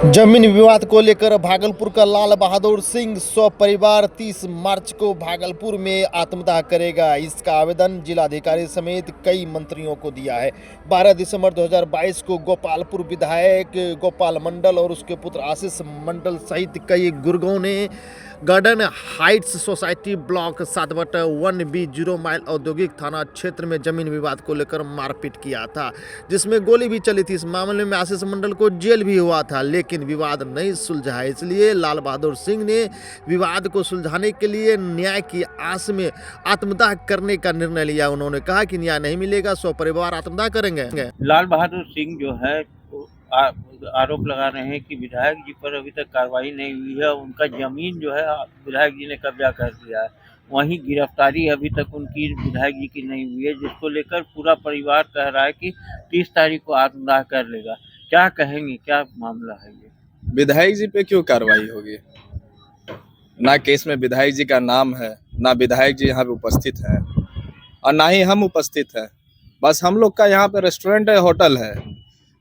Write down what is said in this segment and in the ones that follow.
जमीन विवाद को लेकर भागलपुर का लाल बहादुर सिंह परिवार 30 मार्च को भागलपुर में आत्मदाह करेगा। इसका आवेदन जिलाधिकारी समेत कई मंत्रियों को दिया है। 12 दिसंबर 2022 को गोपालपुर विधायक गोपाल मंडल और उसके पुत्र आशीष मंडल सहित कई गुर्गों ने garden Heights society block 7/1B 0 mile औद्योगिक थाना क्षेत्र में जमीन विवाद को लेकर मारपीट किया था, जिसमें गोली भी चली थी। इस मामले में आशीष मंडल को जेल भी हुआ था, लेकिन विवाद नहीं सुलझा है। इसलिए लाल बहादुर सिंह ने विवाद को सुलझाने के लिए न्याय की आस में आत्मदाह करने का निर्णय लिया। उन्होंने कहा कि न्याय नहीं मिलेगा, परिवार आत्मदाह करेंगे। लाल बहादुर सिंह जो है आरोप लगा रहे हैं कि विधायक जी पर अभी तक कार्रवाई नहीं हुई है। उनका जमीन जो है विधायक जी ने कब्जा कर लिया है। वहीं गिरफ्तारी अभी तक उनकी विधायक जी की नहीं हुई है, जिसको लेकर पूरा परिवार कह रहा है कि 30 तारीख को आत्मदाह कर लेगा। क्या कहेंगे, क्या मामला है ये? विधायक जी पे क्यों कार्रवाई होगी? ना केस में विधायक जी का नाम है, ना विधायक जी यहाँ पे उपस्थित है और ना ही हम उपस्थित हैं। बस हम लोग का यहाँ पे रेस्टोरेंट है, होटल है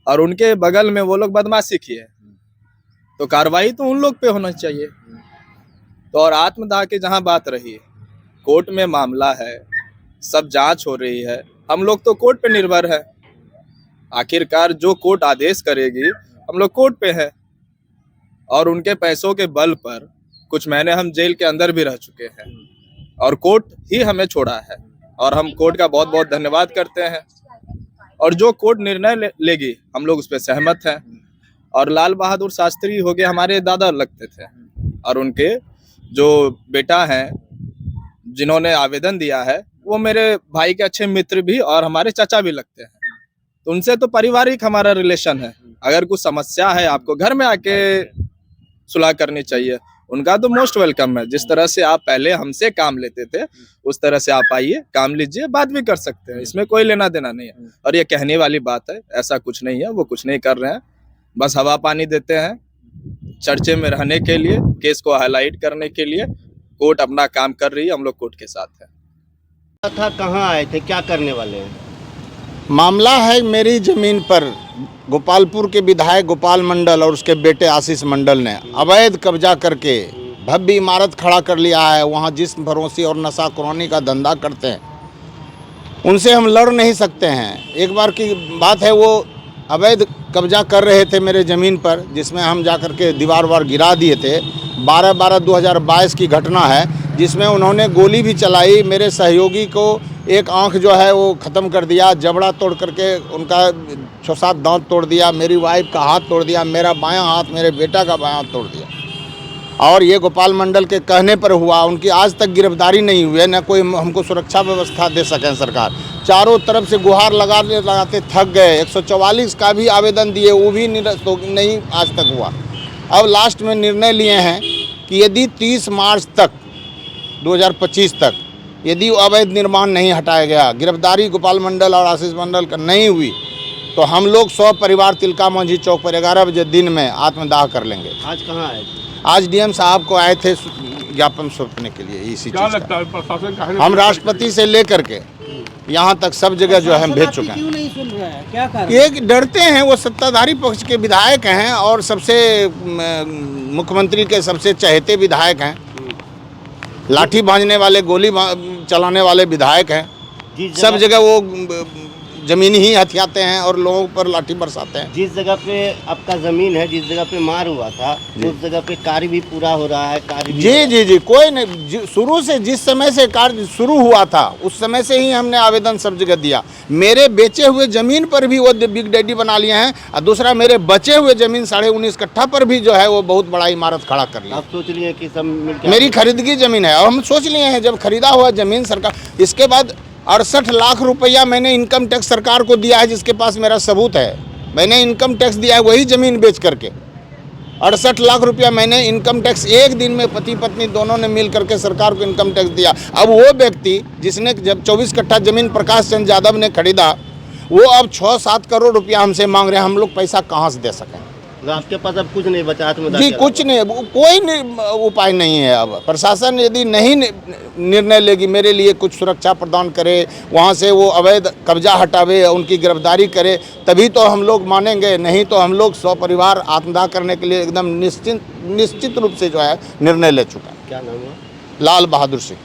और उनके बगल में वो लोग बदमाशी किए, तो कार्रवाई तो उन लोग पे होना चाहिए। तो और आत्मदाह की जहाँ बात रही, कोर्ट में मामला है, सब जांच हो रही है, हम लोग तो कोर्ट पे निर्भर है। आखिरकार जो कोर्ट आदेश करेगी, हम लोग कोर्ट पे है। और उनके पैसों के बल पर कुछ महीने हम जेल के अंदर भी रह चुके हैं और कोर्ट ही हमें छोड़ा है और हम कोर्ट का बहुत बहुत धन्यवाद करते हैं। और जो कोर्ट निर्णय लेगी हम लोग उस पर सहमत हैं। और लाल बहादुर शास्त्री हो गए हमारे दादा लगते थे और उनके जो बेटा हैं जिन्होंने आवेदन दिया है वो मेरे भाई के अच्छे मित्र भी और हमारे चाचा भी लगते हैं। तो उनसे तो पारिवारिक हमारा रिलेशन है। अगर कुछ समस्या है आपको घर में आके सुलह करनी चाहिए। उनका तो मोस्ट वेलकम है। जिस तरह से आप पहले हमसे काम लेते थे उस तरह से आप आइए, काम लीजिए, बात भी कर सकते हैं, इसमें कोई लेना देना नहीं है। और ये कहने वाली बात है, ऐसा कुछ नहीं है, वो कुछ नहीं कर रहे हैं, बस हवा पानी देते हैं चर्चे में रहने के लिए, केस को हाईलाइट करने के लिए। कोर्ट अपना काम कर रही है, हम लोग कोर्ट के साथ है। था कहाँ आए थे, क्या करने वाले हैं? मामला है मेरी ज़मीन पर गोपालपुर के विधायक गोपाल मंडल और उसके बेटे आशीष मंडल ने अवैध कब्जा करके भव्य इमारत खड़ा कर लिया है। वहाँ जिस्म फरोशी और नशाखोरी का धंधा करते हैं, उनसे हम लड़ नहीं सकते हैं। एक बार की बात है, वो अवैध कब्जा कर रहे थे मेरे ज़मीन पर, जिसमें हम जाकर के दीवार वार गिरा दिए थे। 12/12/2022 की घटना है, जिसमें उन्होंने गोली भी चलाई। मेरे सहयोगी को एक आंख जो है वो ख़त्म कर दिया, जबड़ा तोड़ करके उनका 6-7 दांत तोड़ दिया, मेरी वाइफ का हाथ तोड़ दिया, मेरा बायां हाथ, मेरे बेटा का बायां हाथ तोड़ दिया। और ये गोपाल मंडल के कहने पर हुआ। उनकी आज तक गिरफ्तारी नहीं हुई है, न कोई हमको सुरक्षा व्यवस्था दे सकें सरकार। चारों तरफ से गुहार लगाते थक गए। 144 का भी आवेदन दिए, वो भी नहीं आज तक हुआ। अब लास्ट में निर्णय लिए हैं कि यदि 30 मार्च तक 2025 तक यदि अवैध निर्माण नहीं हटाया गया, गिरफ्तारी गोपाल मंडल और आशीष मंडल का नहीं हुई, तो हम लोग 100 परिवार तिलका मांझी चौक पर 11 बजे दिन में आत्मदाह कर लेंगे। आज कहाँ आए थे? आज डीएम साहब को आए थे ज्ञापन सौंपने के लिए। इसी क्या चीज़ लगता है प्रशासन का? हम राष्ट्रपति से लेकर के यहाँ तक सब जगह जो है हम भेज चुके हैं। क्यों नहीं सुन रहा है, क्या कारण? ये डरते हैं, वो सत्ताधारी पक्ष के विधायक हैं और सबसे मुख्यमंत्री के सबसे चहेते विधायक हैं, लाठी भांजने वाले, गोली चलाने वाले विधायक हैं। सब जगह वो जमीन ही हथियाते हैं और लोगों पर लाठी बरसाते हैं। जिस जगह पे आपका जमीन है, जिस जगह पे मार हुआ था, उस जगह पे कार्य भी पूरा हो रहा है। कार्य जी कोई नहीं, शुरू से जिस समय से कार्य शुरू हुआ था उस समय से ही हमने आवेदन सब जगह दिया। मेरे बेचे हुए जमीन पर भी वो बिग डैडी बना लिए हैं और दूसरा मेरे बचे हुए जमीन 19.5 कट्ठा पर भी जो है वो बहुत बड़ा इमारत खड़ा कर लिया। आप सोच लिए कि सब मेरी खरीदगी जमीन है और हम सोच लिए हैं जब खरीदा हुआ जमीन सरकार। इसके बाद 68 लाख रुपया मैंने इनकम टैक्स सरकार को दिया है, जिसके पास मेरा सबूत है। मैंने इनकम टैक्स दिया है वही ज़मीन बेच करके। 68 लाख रुपया मैंने इनकम टैक्स एक दिन में पति पत्नी दोनों ने मिल करके सरकार को इनकम टैक्स दिया। अब वो व्यक्ति जिसने जब 24 कट्ठा ज़मीन प्रकाश चंद यादव ने खरीदा, वो अब 6-7 करोड़ रुपया हमसे मांग रहे हैं। हम लोग पैसा कहाँ से दे सकें? मतलब आपके पास अब कुछ नहीं बचा आत्मदाह जी के कुछ अलावा? नहीं, कोई उपाय नहीं है। अब प्रशासन यदि नहीं निर्णय लेगी, मेरे लिए कुछ सुरक्षा प्रदान करे, वहाँ से वो अवैध कब्जा हटावे, उनकी गिरफ्तारी करे, तभी तो हम लोग मानेंगे। नहीं तो हम लोग सपरिवार आत्मदाह करने के लिए एकदम निश्चित रूप से जो है निर्णय ले चुका है। क्या नाम हुआ? लाल बहादुर सिंह।